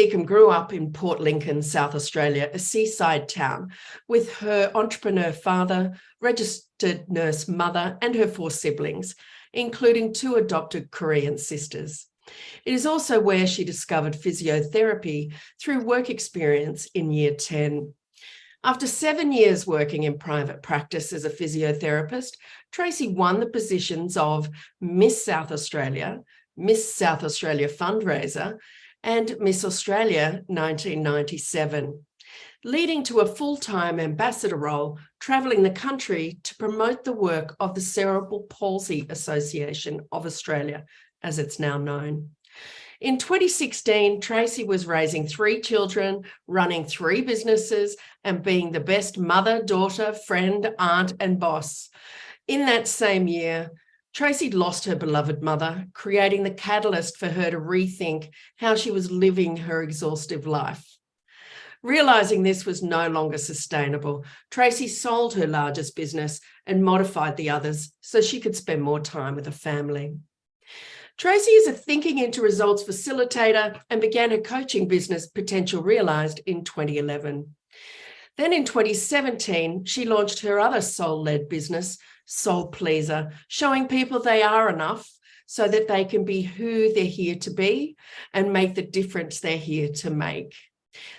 Secombe grew up in Port Lincoln, South Australia, a seaside town, with her entrepreneur father, registered nurse mother, and her 4 siblings, including 2 adopted Korean sisters. It is also where she discovered physiotherapy through work experience in Year 10. After 7 years working in private practice as a physiotherapist, Tracy won the positions of Miss South Australia Fundraiser, and Miss Australia 1997, leading to a full-time ambassador role travelling the country to promote the work of the Cerebal Palsy Association of Australia, as it's now known. In 2016, Tracy was raising 3 children, running 3 businesses, and being the best mother, daughter, friend, aunt, and boss. In that same year, Tracy lost her beloved mother, creating the catalyst for her to rethink how she was living her exhaustive life. Realising this was no longer sustainable, Tracy sold her largest business and modified the others so she could spend more time with her family. Tracy is a thinking into results facilitator and began her coaching business, Potential Realised, in 2011. Then in 2017, she launched her other soul-led business, Soul Pleaser, showing people they are enough so that they can be who they're here to be and make the difference they're here to make.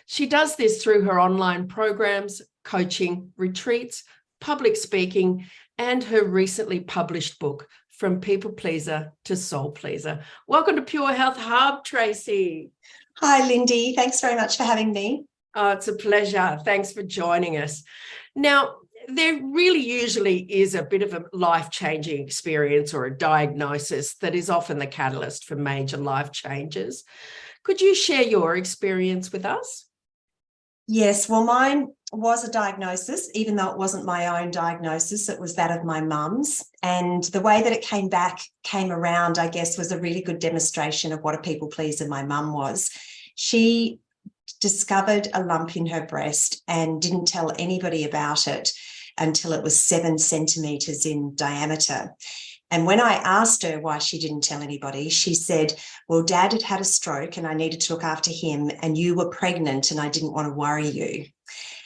She does this through her online programs, coaching, retreats, public speaking, and her recently published book, From People Pleaser to Soul Pleaser. Welcome to Pure Health Hub, Tracy. Hi, Lindy. Thanks very much for having me. Oh, it's a pleasure. Thanks for joining us. Now, there really usually is a bit of a life-changing experience or a diagnosis that is often the catalyst for major life changes. Could you share your experience with us? Yes, well, mine was a diagnosis, even though it wasn't my own diagnosis, it was that of my mum's. And the way that it came around, I guess, was a really good demonstration of what a people pleaser my mum was. She discovered a lump in her breast and didn't tell anybody about it until it was 7 centimetres in diameter. And when I asked her why she didn't tell anybody, she said, well, Dad had had a stroke and I needed to look after him, and you were pregnant and I didn't want to worry you.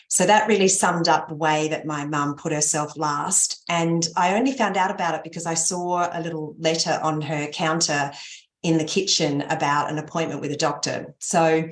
So that really summed up the way that my mum put herself last. And I only found out about it because I saw a little letter on her counter in the kitchen about an appointment with a doctor. So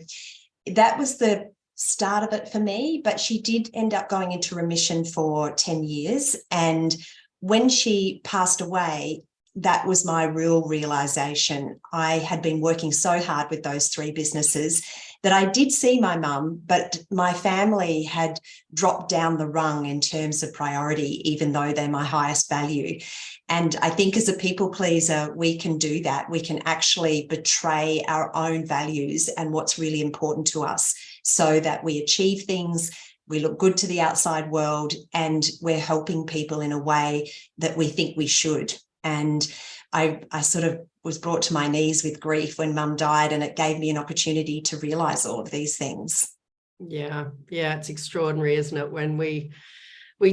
that was the start of it for me, but she did end up going into remission for 10 years. And when she passed away, that was my real realisation. I had been working so hard with those 3 businesses that I did see my mum, but my family had dropped down the rung in terms of priority, even though they're my highest value. And I think as a people pleaser, we can do that. We can actually betray our own values and what's really important to us so that we achieve things, we look good to the outside world, and we're helping people in a way that we think we should. And I sort of was brought to my knees with grief when Mum died, and it gave me an opportunity to realise all of these things. Yeah, it's extraordinary, isn't it, when we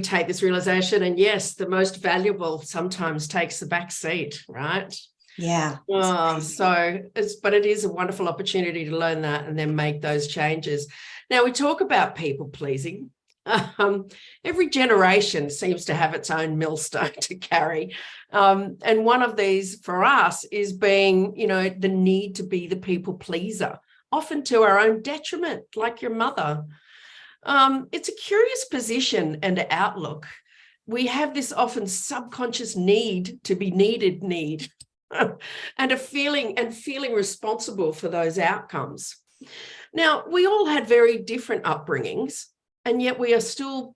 take this realisation, and yes, the most valuable sometimes takes the back seat, right? Yeah. But it is a wonderful opportunity to learn that and then make those changes. Now, we talk about people pleasing. Every generation seems to have its own millstone to carry. And one of these for us is being, the need to be the people pleaser, often to our own detriment, like your mother. It's a curious position and outlook. We have this often subconscious need to be needed and feeling responsible for those outcomes. Now, we all had very different upbringings, and yet we are still,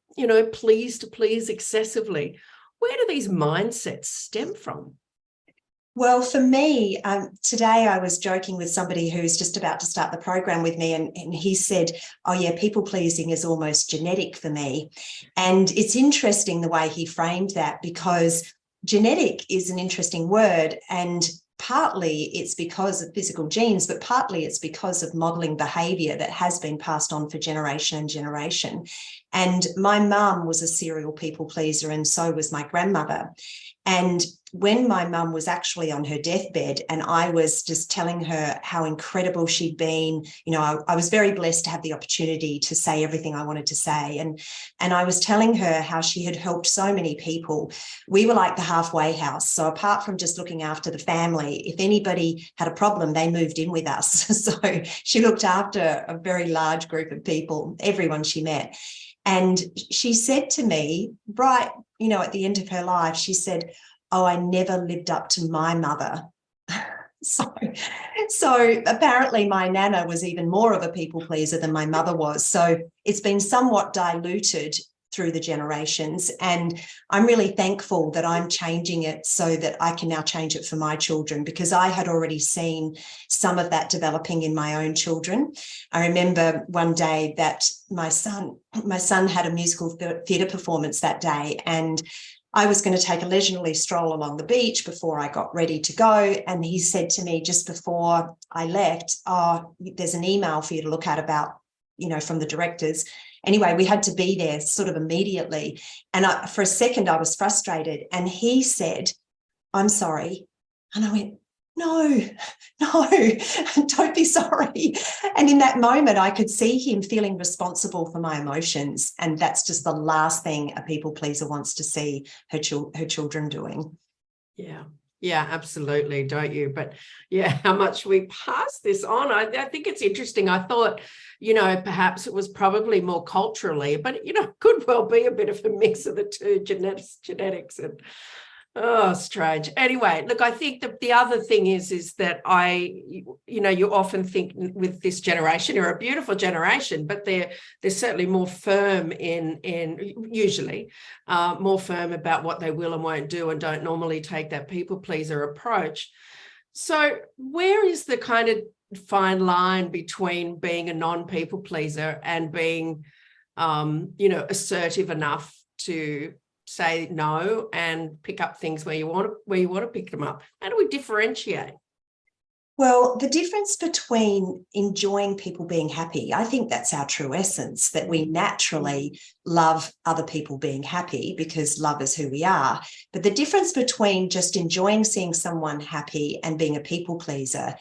pleased to please excessively. Where do these mindsets stem from? Well, for me, today I was joking with somebody who's just about to start the program with me, and he said, oh yeah, people pleasing is almost genetic for me. And it's interesting the way he framed that, because genetic is an interesting word, and partly it's because of physical genes, but partly it's because of modelling behaviour that has been passed on for generation and generation. And my mum was a serial people pleaser, and so was my grandmother. And when my mum was actually on her deathbed and I was just telling her how incredible she'd been, you know, I was very blessed to have the opportunity to say everything I wanted to say. And I was telling her how she had helped so many people. We were like the halfway house. So apart from just looking after the family, if anybody had a problem, they moved in with us. So she looked after a very large group of people, everyone she met. And she said to me, right, you know, at the end of her life, she said, "Oh, I never lived up to my mother." So apparently my nana was even more of a people pleaser than my mother was. So it's been somewhat diluted through the generations. And I'm really thankful that I'm changing it so that I can now change it for my children, because I had already seen some of that developing in my own children. I remember one day that my son had a musical theatre performance that day, and I was going to take a leisurely stroll along the beach before I got ready to go. And he said to me just before I left, "Oh, there's an email for you to look at about, you know, from the directors." Anyway, we had to be there sort of immediately. And for a second, I was frustrated. And he said, "I'm sorry." And I went, no, don't be sorry. And in that moment, I could see him feeling responsible for my emotions. And that's just the last thing a people pleaser wants to see her children doing. Yeah, absolutely, don't you? But yeah, how much we pass this on. I think it's interesting. I thought, you know, perhaps it was probably more culturally, but, you know, could well be a bit of a mix of the two, genetics and, oh, strange. Anyway, look, I think that the other thing is that you know, you often think with this generation, you're a beautiful generation, but they're certainly more firm usually more firm about what they will and won't do, and don't normally take that people pleaser approach. So where is the kind of fine line between being a non-people pleaser and being, you know, assertive enough to say no and pick up things where you want to pick them up? How do we differentiate? Well, the difference between enjoying people being happy, I think that's our true essence, that we naturally love other people being happy because love is who we are. But the difference between just enjoying seeing someone happy and being a people pleaser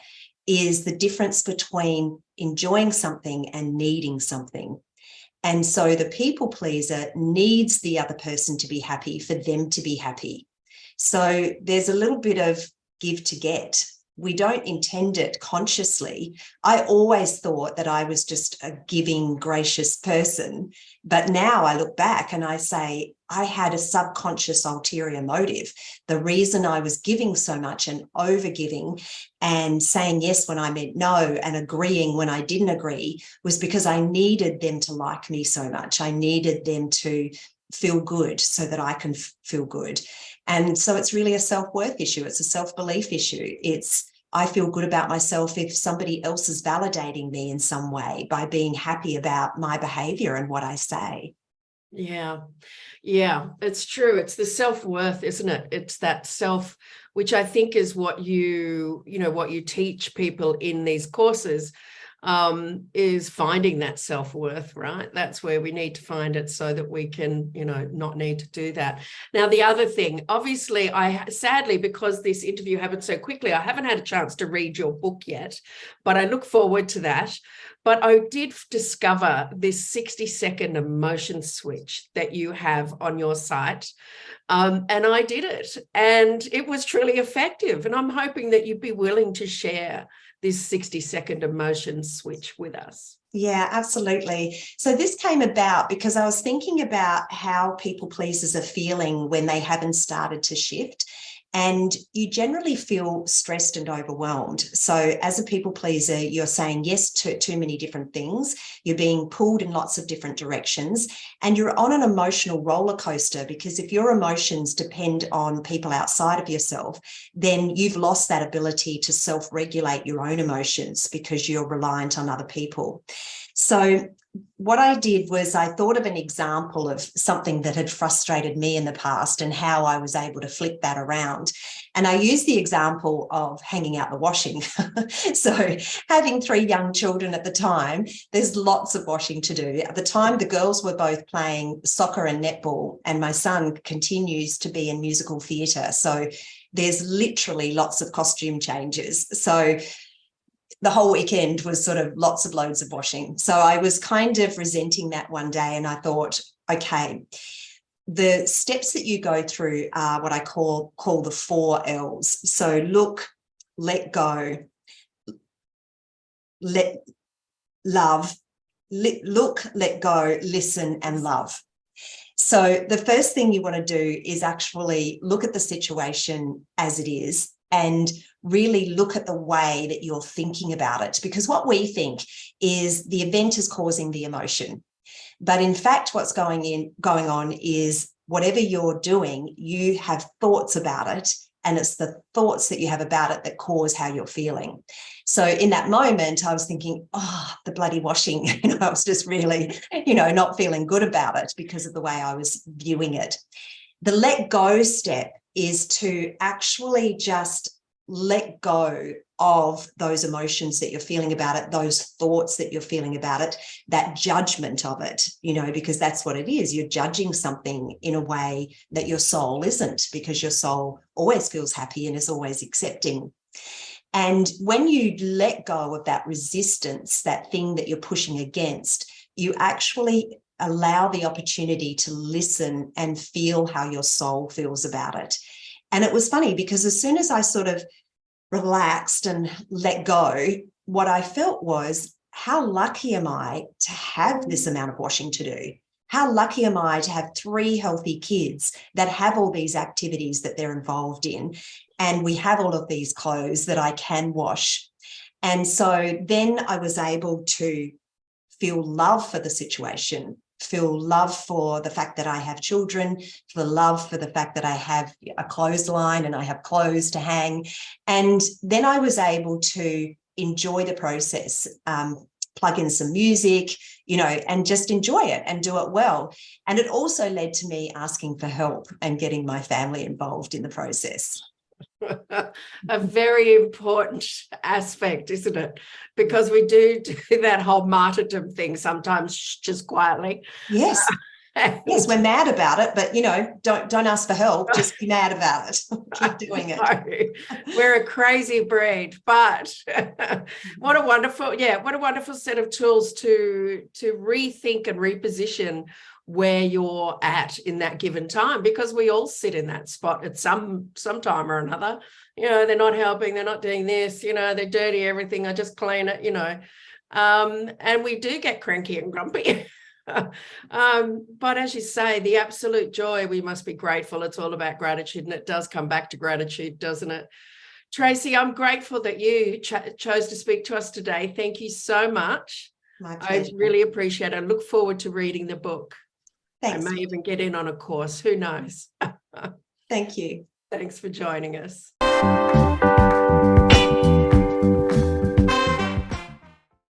is the difference between enjoying something and needing something. And so the people pleaser needs the other person to be happy for them to be happy. So there's a little bit of give to get. We don't intend it consciously. I always thought that I was just a giving, gracious person. But now I look back and I say, I had a subconscious ulterior motive. The reason I was giving so much and over-giving and saying yes when I meant no and agreeing when I didn't agree was because I needed them to like me so much. I needed them to feel good so that I can feel good. And so it's really a self-worth issue. It's a self-belief issue. It's, I feel good about myself if somebody else is validating me in some way by being happy about my behavior and what I say. Yeah, it's true. It's the self-worth, isn't it? It's that self, which I think is what you teach people in these courses, is finding that self-worth, right? That's where we need to find it so that we can, you know, not need to do that. Now, the other thing, obviously, sadly, because this interview happened so quickly, I haven't had a chance to read your book yet, but I look forward to that. But I did discover this 60-second emotion switch that you have on your site. And I did it, and it was truly effective. And I'm hoping that you'd be willing to share this 60-second emotion switch with us. Yeah, absolutely. So this came about because I was thinking about how people pleasers are feeling when they haven't started to shift. And you generally feel stressed and overwhelmed. So as a people pleaser, you're saying yes to too many different things. You're being pulled in lots of different directions, and you're on an emotional roller coaster, because if your emotions depend on people outside of yourself, then you've lost that ability to self-regulate your own emotions because you're reliant on other people. So what I did was I thought of an example of something that had frustrated me in the past and how I was able to flip that around. And I used the example of hanging out the washing. So having 3 young children at the time, there's lots of washing to do. At the time, the girls were both playing soccer and netball, and my son continues to be in musical theatre. So there's literally lots of costume changes. So the whole weekend was sort of lots of loads of washing. So I was kind of resenting that one day, and I thought, okay, the steps that you go through are what I call the 4 L's. So look, let go, love, look, let go, listen, and love. So the first thing you want to do is actually look at the situation as it is and really look at the way that you're thinking about it. Because what we think is the event is causing the emotion. But in fact, what's going on is whatever you're doing, you have thoughts about it, and it's the thoughts that you have about it that cause how you're feeling. So in that moment, I was thinking, oh, the bloody washing, I was just really, not feeling good about it because of the way I was viewing it. The let go step is to actually just let go of those emotions that you're feeling about it, those thoughts that you're feeling about it, that judgment of it, because that's what it is. You're judging something in a way that your soul isn't, because your soul always feels happy and is always accepting. And when you let go of that resistance, that thing that you're pushing against, you actually allow the opportunity to listen and feel how your soul feels about it. And it was funny because as soon as I sort of relaxed and let go, what I felt was, how lucky am I to have this amount of washing to do? How lucky am I to have 3 healthy kids that have all these activities that they're involved in, and we have all of these clothes that I can wash. And so then I was able to feel love for the situation, feel love for the fact that I have children, for the love for the fact that I have a clothesline and I have clothes to hang. And then I was able to enjoy the process, plug in some music, and just enjoy it and do it well. And it also led to me asking for help and getting my family involved in the process. A very important aspect, isn't it? Because we do that whole martyrdom thing sometimes just quietly. Yes. Yes, we're mad about it, but don't ask for help. Just be mad about it. Keep doing it. We're a crazy breed, but what a wonderful set of tools to rethink and reposition where you're at in that given time, because we all sit in that spot at some time or another. They're not helping, they're not doing this, they dirty everything, I just clean it, and we do get cranky and grumpy. But as you say, the absolute joy, we must be grateful. It's all about gratitude, and it does come back to gratitude, doesn't it? Tracy, I'm grateful that you chose to speak to us today. Thank you so much. My pleasure. I really appreciate it. I look forward to reading the book. Thanks. I may even get in on a course. Who knows? Thank you. Thanks for joining us.